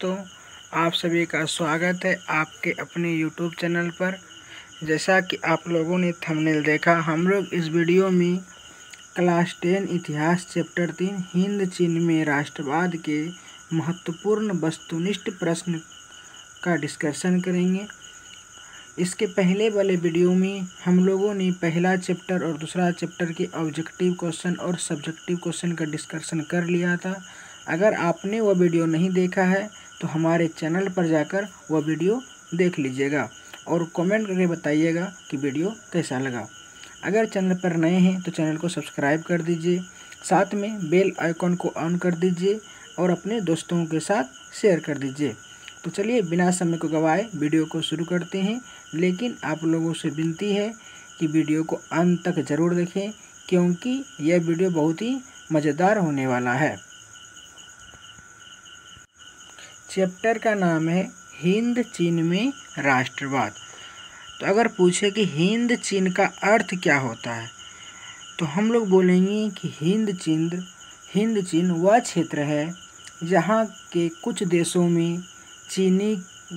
दोस्तों, आप सभी का स्वागत है आपके अपने YouTube चैनल पर। जैसा कि आप लोगों ने थंबनेल देखा, हम लोग इस वीडियो में क्लास 10 इतिहास चैप्टर 3 हिंद चीन में राष्ट्रवाद के महत्वपूर्ण वस्तुनिष्ठ प्रश्न का डिस्कशन करेंगे। इसके पहले वाले वीडियो में हम लोगों ने पहला चैप्टर और दूसरा चैप्टर के ऑब्जेक्टिव क्वेश्चन और सब्जेक्टिव क्वेश्चन का डिस्कशन कर लिया था। अगर आपने वह वीडियो नहीं देखा है तो हमारे चैनल पर जाकर वह वीडियो देख लीजिएगा और कमेंट करके बताइएगा कि वीडियो कैसा लगा। अगर चैनल पर नए हैं तो चैनल को सब्सक्राइब कर दीजिए, साथ में बेल आइकॉन को ऑन कर दीजिए और अपने दोस्तों के साथ शेयर कर दीजिए। तो चलिए बिना समय को गवाए वीडियो को शुरू करते हैं, लेकिन आप लोगों से विनती है कि वीडियो को अंत तक ज़रूर देखें क्योंकि यह वीडियो बहुत ही मज़ेदार होने वाला है। चैप्टर का नाम है हिंद चीन में राष्ट्रवाद। तो अगर पूछे कि हिंद चीन का अर्थ क्या होता है तो हम लोग बोलेंगे कि हिंद चीन वह क्षेत्र है जहाँ के कुछ देशों में चीनी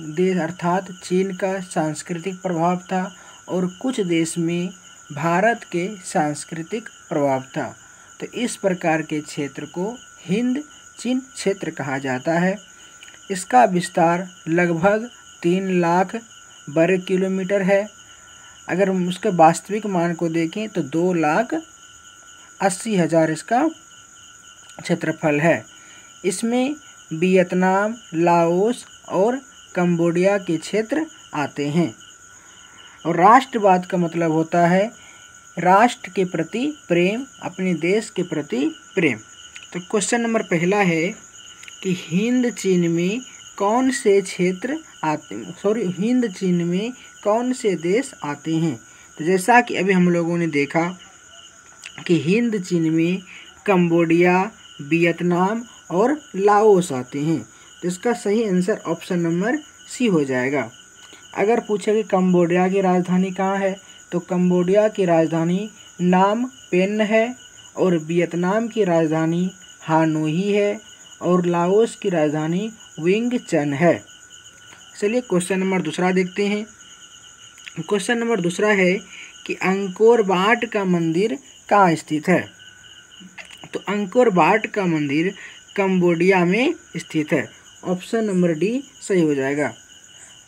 देश अर्थात चीन का सांस्कृतिक प्रभाव था और कुछ देश में भारत के सांस्कृतिक प्रभाव था। तो इस प्रकार के क्षेत्र को हिंद चीन क्षेत्र कहा जाता है। इसका विस्तार लगभग 3 लाख वर्ग किलोमीटर है। अगर हम उसके वास्तविक मान को देखें तो 2,80,000 इसका क्षेत्रफल है। इसमें वियतनाम, लाओस और कंबोडिया के क्षेत्र आते हैं। और राष्ट्रवाद का मतलब होता है राष्ट्र के प्रति प्रेम, अपने देश के प्रति प्रेम। तो क्वेश्चन नंबर पहला है कि हिंद चीन में कौन से देश आते हैं। तो जैसा कि अभी हम लोगों ने देखा कि हिंद चीन में कंबोडिया, वियतनाम और लाओस आते हैं। तो इसका सही आंसर ऑप्शन नंबर सी हो जाएगा। अगर पूछे कि कंबोडिया की राजधानी कहाँ है तो कंबोडिया की राजधानी नाम पेन है और वियतनाम की राजधानी हानोई है और लाओस की राजधानी विंगचन है। चलिए क्वेश्चन नंबर दूसरा देखते हैं। क्वेश्चन नंबर दूसरा है कि अंकोर वाट का मंदिर कहाँ स्थित है। तो अंकोर वाट का मंदिर कंबोडिया में स्थित है। ऑप्शन नंबर डी सही हो जाएगा।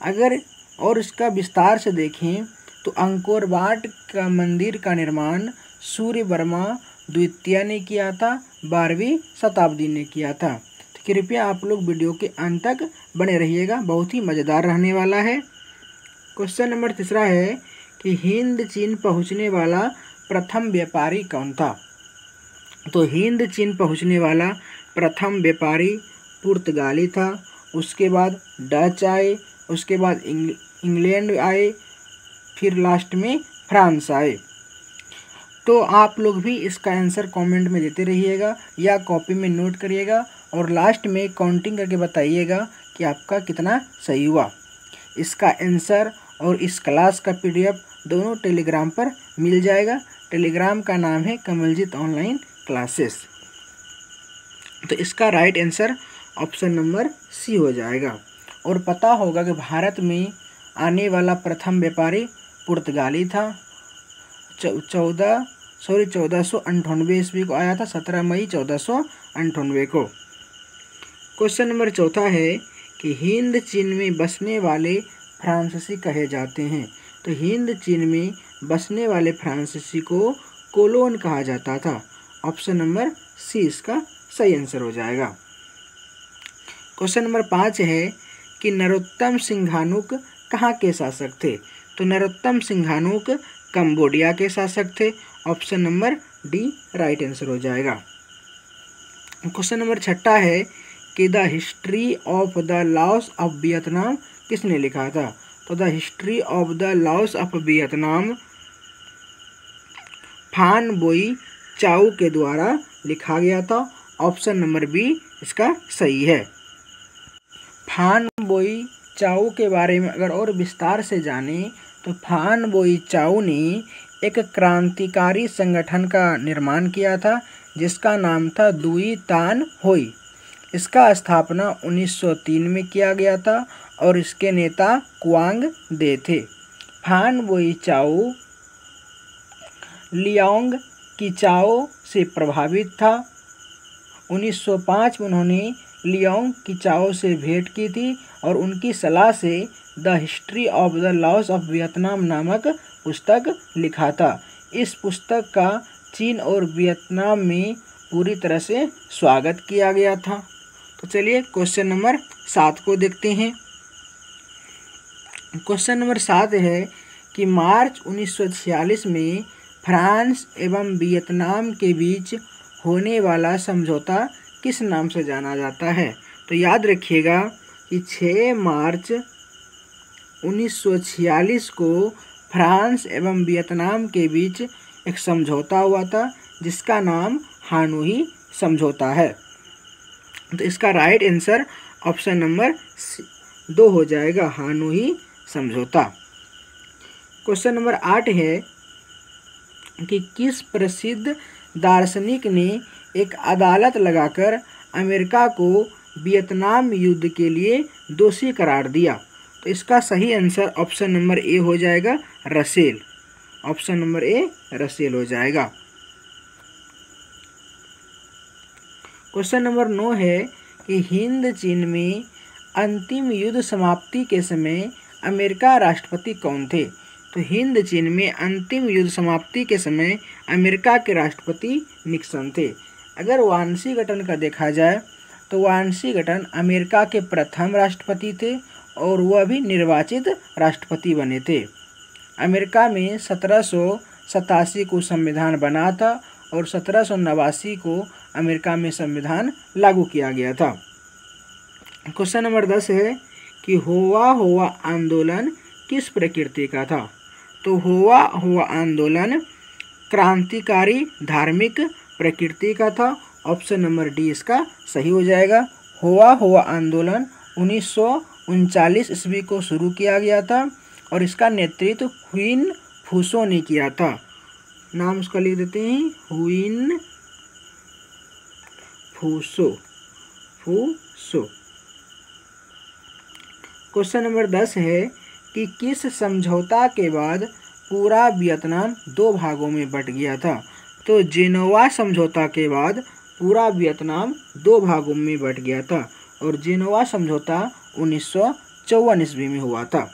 अगर और इसका विस्तार से देखें तो अंकोर वाट का मंदिर का निर्माण सूर्यवर्मा द्वितीय ने किया था, 12वीं शताब्दी ने किया था। तो कृपया आप लोग वीडियो के अंत तक बने रहिएगा, बहुत ही मज़ेदार रहने वाला है। क्वेश्चन नंबर तीसरा है कि हिंद चीन पहुँचने वाला प्रथम व्यापारी कौन था। तो हिंद चीन पहुँचने वाला प्रथम व्यापारी पुर्तगाली था, उसके बाद डच आए, उसके बाद इंग्लैंड आए, फिर लास्ट में फ्रांस आए। तो आप लोग भी इसका आंसर कमेंट में देते रहिएगा या कॉपी में नोट करिएगा और लास्ट में काउंटिंग करके बताइएगा कि आपका कितना सही हुआ। इसका आंसर और इस क्लास का PDF दोनों टेलीग्राम पर मिल जाएगा। टेलीग्राम का नाम है कमलजीत ऑनलाइन क्लासेस। तो इसका right answer option number C हो जाएगा। और पता होगा कि भारत में आने वाला प्रथम व्यापारी पुर्तगाली था। 1498 ईस्वी को आया था, 17 मई 1498 को। क्वेश्चन नंबर चौथा है कि हिंद चीन में बसने वाले फ्रांसीसी कहे जाते हैं। तो हिंद चीन में बसने वाले फ्रांसीसी को कोलोन कहा जाता था। ऑप्शन नंबर सी इसका सही आंसर हो जाएगा। क्वेश्चन नंबर 5 है कि नरोत्तम सिंघानुक कहाँ के शासक थे। तो नरोत्तम सिंघानुक कंबोडिया के शासक थे। Option number D right answer हो जाएगा। क्वेश्चन नंबर 6 है कि the history of the loss of Vietnam किसने लिखा था। तो the history of the loss of Vietnam फान बोई चाउ के द्वारा लिखा गया था। ऑप्शन नंबर बी इसका सही है। फान बोई चाउ के बारे में अगर और विस्तार से जाने तो फान बोई चाउ ने एक क्रांतिकारी संगठन का निर्माण किया था जिसका नाम था दुई तान होई। इसका स्थापना 1903 में किया गया था और इसके नेता क्वांग दे थे। फान बोइचाओ लियांग कीचाओ से प्रभावित था। 1905 में उन्होंने लियांग कीचाओ से भेंट की थी और उनकी सलाह से the history of the loss of Vietnam नामक पुस्तक लिखा था। इस पुस्तक का चीन और वियतनाम में पूरी तरह से स्वागत किया गया था। तो चलिए क्वेश्चन नंबर 7 को देखते हैं। क्वेश्चन नंबर 7 है कि मार्च 1946 में फ्रांस एवं वियतनाम के बीच होने वाला समझौता किस नाम से जाना जाता है। तो याद रखिएगा कि 6 मार्च 1946 को फ्रांस एवं वियतनाम के बीच एक समझौता हुआ था जिसका नाम हानोई समझौता है। तो इसका राइट आंसर ऑप्शन नंबर 2 हो जाएगा, हानोई समझौता। क्वेश्चन नंबर 8 है कि किस प्रसिद्ध दार्शनिक ने एक अदालत लगाकर अमेरिका को वियतनाम युद्ध के लिए दोषी करार दिया। तो इसका सही आंसर ऑप्शन नंबर ए हो जाएगा, Russell. Option number A Russell हो जाएगा। क्वेश्चन नंबर 9 है कि हिंद चीन में अंतिम युद्ध समाप्ति के समय अमेरिका राष्ट्रपति कौन थे। तो हिंद चीन में अंतिम युद्ध समाप्ति के समय अमेरिका के राष्ट्रपति निक्सन थे। अगर वानसीगटन का देखा जाए तो वानसीगटन अमेरिका के प्रथम राष्ट्रपति थे और वह भी निर्वाचित राष्ट्रपति बने थे। अमेरिका में 1787 को संविधान बना था और 1789 को अमेरिका में संविधान लागू किया गया था। क्वेश्चन नंबर 10 है कि होवा होवा आंदोलन किस प्रकृति का था। तो होवा होवा आंदोलन क्रांतिकारी धार्मिक प्रकृति का था। ऑप्शन नंबर डी इसका सही हो जाएगा। होवा होवा आंदोलन 1939 ईस्वी को शुरू किया गया था और इसका नेतृत्व हुइन फूसो ने किया था। नाम उसका लिख देते हैं, हुइन फूसो। क्वेश्चन नंबर 10 है कि किस समझौता के बाद पूरा वियतनाम 2 भागों में बट गया था। तो जेनोवा समझौता के बाद पूरा वियतनाम 2 भागों में बट गया था और जेनोवा समझौता 1954 ईस्वी में हुआ था।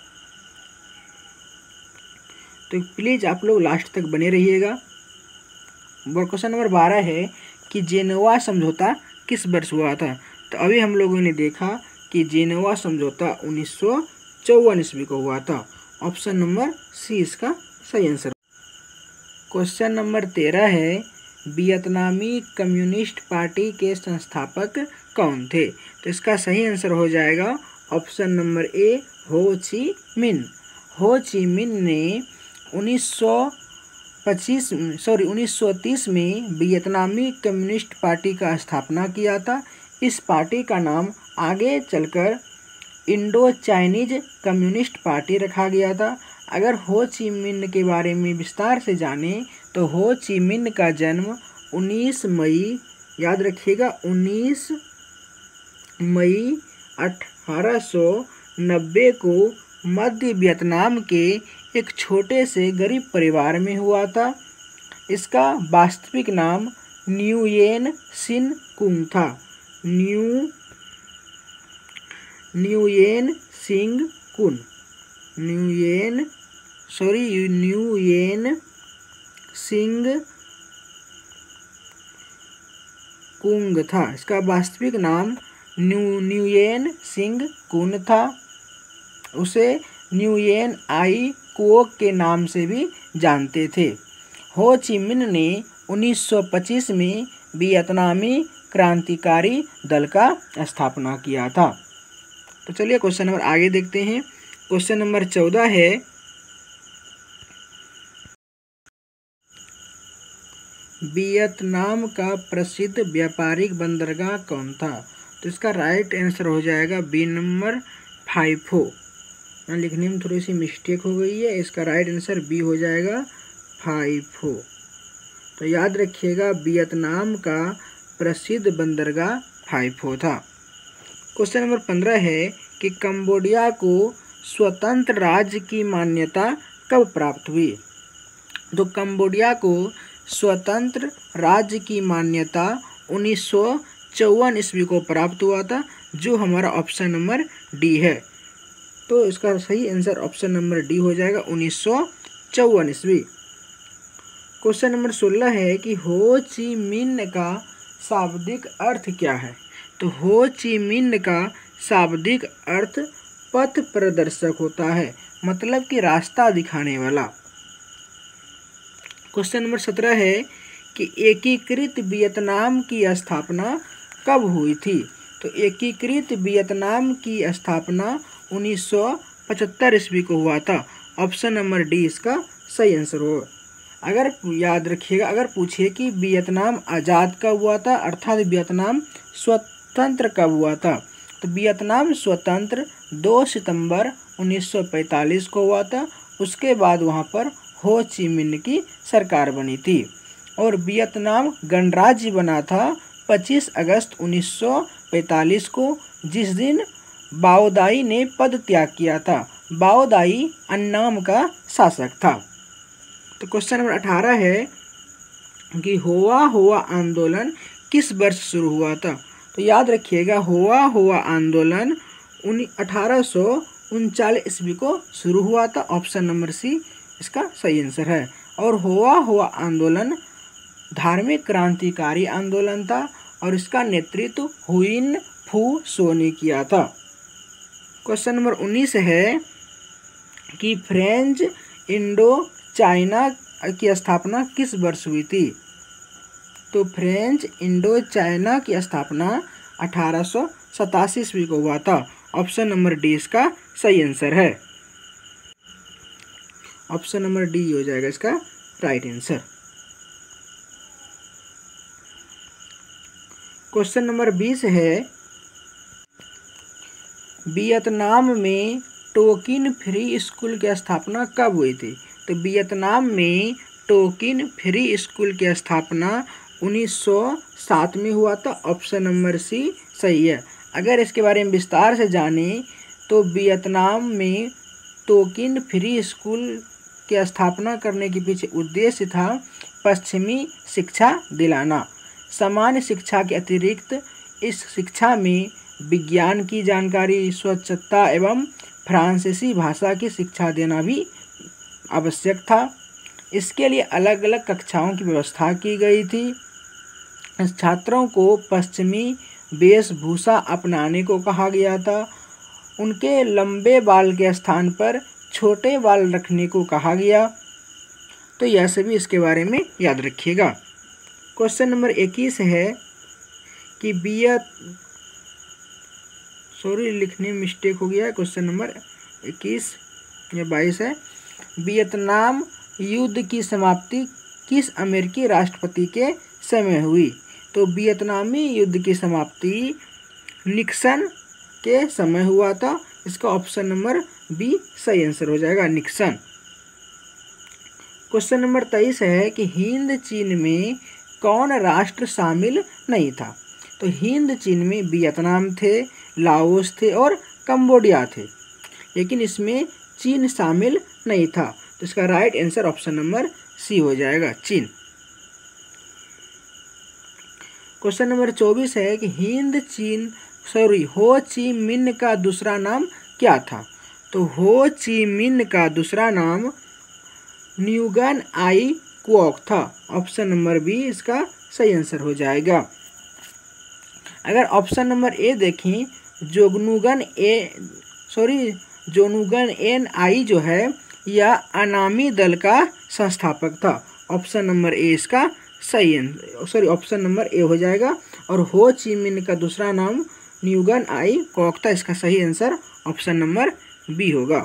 तो प्लीज़ आप लोग लास्ट तक बने रहिएगा। क्वेश्चन नंबर 12 है कि जेनोवा समझौता किस वर्ष हुआ था। तो अभी हम लोगों ने देखा कि जेनोवा समझौता 1954 ईस्वी को हुआ था। ऑप्शन नंबर सी इसका सही आंसर। क्वेश्चन नंबर 13 है वियतनामी कम्युनिस्ट पार्टी के संस्थापक कौन थे। तो इसका सही आंसर हो जाएगा ऑप्शन नंबर ए, हो ची मिन। हो ची मिन ने 1930 में वियतनामी कम्युनिस्ट पार्टी का स्थापना किया था। इस पार्टी का नाम आगे चलकर इंडो चाइनीज कम्युनिस्ट पार्टी रखा गया था। अगर हो ची मिन के बारे में विस्तार से जानें तो हो ची मिन का जन्म 19 मई, याद रखिएगा 19 मई 1890 को मध्य वियतनाम के एक छोटे से गरीब परिवार में हुआ था। इसका वास्तविक नाम न्यूयेन सिन कुंग था। न्यूयेन सिंग कुंग था। इसका वास्तविक नाम न्यूयेन सिंग कुन था। उसे न्यूयेन आई कुओक के नाम से भी जानते थे। हो ची मिन ने 1925 में वियतनामी क्रांतिकारी दल का स्थापना किया था। तो चलिए क्वेश्चन नंबर आगे देखते हैं। क्वेश्चन नंबर 14 है वियतनाम का प्रसिद्ध व्यापारिक बंदरगाह कौन था। तो इसका राइट आंसर हो जाएगा बी नंबर, फाइफो। लिखने में थोड़ी सी मिस्टेक हो गई है, इसका राइट आंसर बी हो जाएगा, फाइफो। तो याद रखिएगा वियतनाम का प्रसिद्ध बंदरगाह फाइफो था। क्वेश्चन नंबर 15 है कि कंबोडिया को स्वतंत्र राज्य की मान्यता कब प्राप्त हुई। तो कंबोडिया को स्वतंत्र राज्य की मान्यता 1954 ईस्वी को प्राप्त हुआ था, जो हमारा ऑप्शन नंबर डी है। तो इसका सही आंसर ऑप्शन नंबर डी हो जाएगा, 1954 ईस्वी। क्वेश्चन नंबर 16 है कि हो ची मिन्ह का शाब्दिक अर्थ क्या है। तो हो ची मिन्ह का शाब्दिक अर्थ पथ प्रदर्शक होता है, मतलब कि रास्ता दिखाने वाला। क्वेश्चन नंबर 17 है कि एकीकृत वियतनाम की स्थापना कब हुई थी। तो एकीकृत वियतनाम की स्थापना 1975 ईस्वी को हुआ था। ऑप्शन नंबर डी इसका सही आंसर होगा। अगर याद रखिएगा, अगर पूछिए कि वियतनाम आज़ाद कब हुआ था, अर्थात वियतनाम स्वतंत्र कब हुआ था, तो वियतनाम स्वतंत्र 2 सितंबर 1945 को हुआ था। उसके बाद वहाँ पर हो ची मिन्ह की सरकार बनी थी और वियतनाम गणराज्य बना था 25 अगस्त 1945 को, जिस दिन बाओ दाई ने पद त्याग किया था। बाओ दाई अन्नाम का शासक था। तो क्वेश्चन नंबर 18 है कि होआ होआ आंदोलन किस वर्ष शुरू हुआ था। तो याद रखिएगा, होआ होआ आंदोलन 1839 ईस्वी को शुरू हुआ था। ऑप्शन नंबर सी इसका सही आंसर है। और होआ होआ आंदोलन धार्मिक क्रांतिकारी आंदोलन था और इसका नेतृत्व हुइन फू सो ने किया था। क्वेश्चन नंबर 19 है कि फ्रेंच इंडो चाइना की स्थापना किस वर्ष हुई थी। तो फ्रेंच इंडो चाइना की स्थापना 1887 ईस्वी को हुआ था। ऑप्शन नंबर डी इसका सही आंसर है। ऑप्शन नंबर डी हो जाएगा इसका राइट आंसर। क्वेश्चन नंबर 20 है वियतनाम में टोकिन फ्री स्कूल की स्थापना कब हुई थी। तो वियतनाम में टोकिन फ्री स्कूल की स्थापना 1907 में हुआ था। ऑप्शन नंबर सी सही है। अगर इसके बारे में विस्तार से जानें तो वियतनाम में टोकिन फ्री स्कूल की स्थापना करने के पीछे उद्देश्य था पश्चिमी शिक्षा दिलाना। सामान्य शिक्षा के अतिरिक्त इस शिक्षा में विज्ञान की जानकारी, स्वच्छता एवं फ्रांसीसी भाषा की शिक्षा देना भी आवश्यक था। इसके लिए अलग अलग कक्षाओं की व्यवस्था की गई थी। छात्रों को पश्चिमी वेशभूषा अपनाने को कहा गया था। उनके लंबे बाल के स्थान पर छोटे बाल रखने को कहा गया। तो यह सभी इसके बारे में याद रखिएगा। क्वेश्चन नंबर 21 है कि लिखने में मिस्टेक हो गया है। क्वेश्चन नंबर 21 या 22 है, वियतनाम युद्ध की समाप्ति किस अमेरिकी राष्ट्रपति के समय हुई। तो वियतनामी युद्ध की समाप्ति निक्सन के समय हुआ था। इसका ऑप्शन नंबर बी सही आंसर हो जाएगा, निक्सन। क्वेश्चन नंबर 23 है कि हिंद चीन में कौन राष्ट्र शामिल नहीं था। तो हिंद चीन में वियतनाम थे, लाओस थे और कंबोडिया थे, लेकिन इसमें चीन शामिल नहीं था। तो इसका right answer option number C हो जाएगा, चीन। क्वेश्चन नंबर 24 है कि हो ची मिन्ह का दूसरा नाम क्या था। तो हो ची मिन्ह का दूसरा नाम न्यूगन आई क्वॉक था। ऑप्शन नंबर बी इसका सही आंसर हो जाएगा। अगर ऑप्शन नंबर ए देखें, जोनुगन एन आई जो है यह अनामी दल का संस्थापक था। ऑप्शन नंबर ए इसका सही आंसर, ऑप्शन नंबर ए हो जाएगा। और हो ची मिन्ह का दूसरा नाम न्यूगन आई क्वॉक था। इसका सही आंसर ऑप्शन नंबर बी होगा।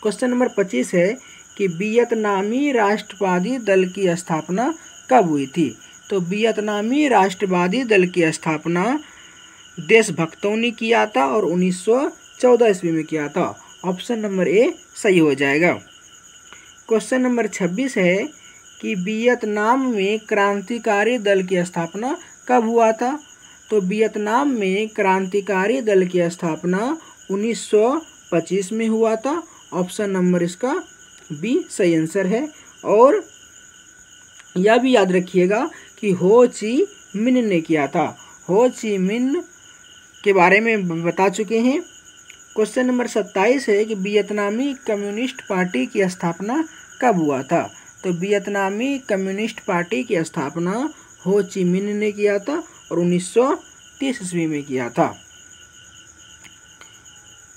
क्वेश्चन नंबर 25 है कि वियतनामी राष्ट्रवादी दल की स्थापना कब हुई थी। तो वियतनामी राष्ट्रवादी दल की स्थापना देशभक्तों ने किया था और 1914 ईस्वी में किया था। ऑप्शन नंबर ए सही हो जाएगा। क्वेश्चन नंबर 26 है कि वियतनाम में क्रांतिकारी दल की स्थापना कब हुआ था। तो वियतनाम में क्रांतिकारी दल की स्थापना 1925 में हुआ था। ऑप्शन नंबर इसका बी सही आंसर है। और यह भी याद रखिएगा कि हो ची मिन्ह ने किया था। हो ची मिन्ह के बारे में बता चुके हैं। क्वेश्चन नंबर 27 है कि वियतनामी कम्युनिस्ट पार्टी की स्थापना कब हुआ था। तो वियतनामी कम्युनिस्ट पार्टी की स्थापना हो ची मिन्ह ने किया था और 1930 ईस्वी में किया था।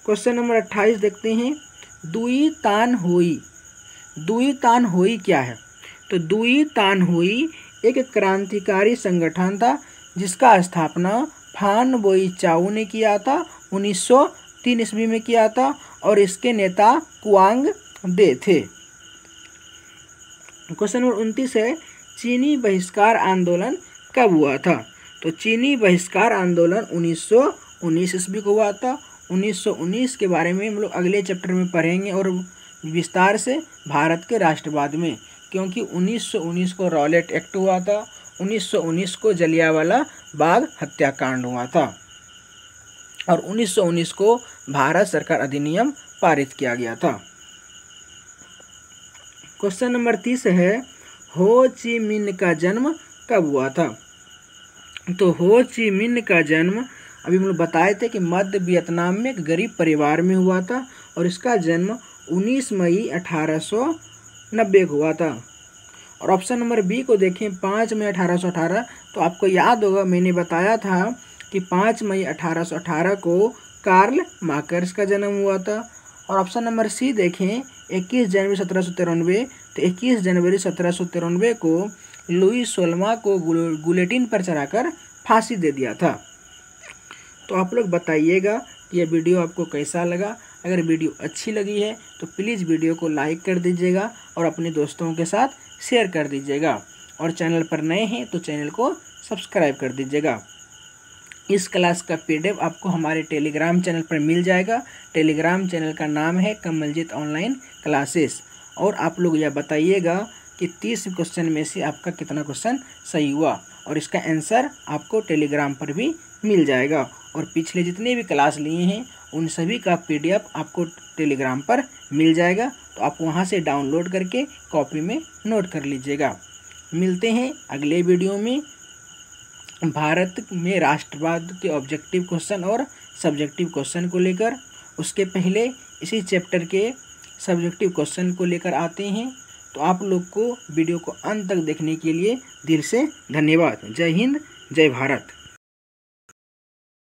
क्वेश्चन नंबर 28 देखते हैं, दुई तान होई। दुई तान होई क्या है। तो दुई तान होई एक क्रांतिकारी संगठन था जिसका स्थापना फान बोई चाऊ ने किया था, 1903 ईस्वी में किया था और इसके नेता कुआंग दे थे। क्वेश्चन नंबर 29 है, चीनी बहिष्कार आंदोलन कब हुआ था। तो चीनी बहिष्कार आंदोलन 1919 ईस्वी को हुआ था। 1919 के बारे में हम लोग अगले चैप्टर में पढ़ेंगे और विस्तार से भारत के राष्ट्रवाद में, क्योंकि 1919 को रॉलेट एक्ट हुआ था, 1919 को जलियांवाला बाग हत्याकांड हुआ था और 1919 को भारत सरकार अधिनियम पारित किया गया था। क्वेश्चन नंबर 30 है, हो ची मिन्ह का जन्म कब हुआ था। तो हो ची मिन्ह का जन्म अभी हम लोग बताए थे कि मध्य वियतनाम में एक गरीब परिवार में हुआ था और इसका जन्म 19 मई 1890 को हुआ था। और ऑप्शन नंबर बी को देखें, 5 मई 1818। तो आपको याद होगा मैंने बताया था कि 5 मई 1818 को कार्ल मार्कस का जन्म हुआ था। और ऑप्शन नंबर सी देखें, 21 जनवरी 1793। तो 21 जनवरी 1793 को लुई सोलमा को गुलेटिन पर चढ़ाकर फांसी दे दिया था। तो आप लोग बताइएगा कि यह वीडियो आपको कैसा लगा। अगर वीडियो अच्छी लगी है तो प्लीज़ वीडियो को लाइक कर दीजिएगा और अपने दोस्तों के साथ शेयर कर दीजिएगा। और चैनल पर नए हैं तो चैनल को सब्सक्राइब कर दीजिएगा। इस क्लास का PDF आपको हमारे टेलीग्राम चैनल पर मिल जाएगा। टेलीग्राम चैनल का नाम है कमलजीत ऑनलाइन क्लासेस। और आप लोग यह बताइएगा कि 30 क्वेश्चन में से आपका कितना क्वेश्चन सही हुआ और इसका आंसर आपको टेलीग्राम पर भी मिल जाएगा। और पिछले जितने भी क्लास लिए हैं उन सभी का PDF आपको टेलीग्राम पर मिल जाएगा, तो आप वहां से डाउनलोड करके कॉपी में नोट कर लीजिएगा। मिलते हैं अगले वीडियो में भारत में राष्ट्रवाद के ऑब्जेक्टिव क्वेश्चन और सब्जेक्टिव क्वेश्चन को लेकर। उसके पहले इसी चैप्टर के सब्जेक्टिव क्वेश्चन को लेकर आते हैं। तो आप लोग को वीडियो को अंत तक देखने के लिए दिल से धन्यवाद। जय हिंद, जय भारत।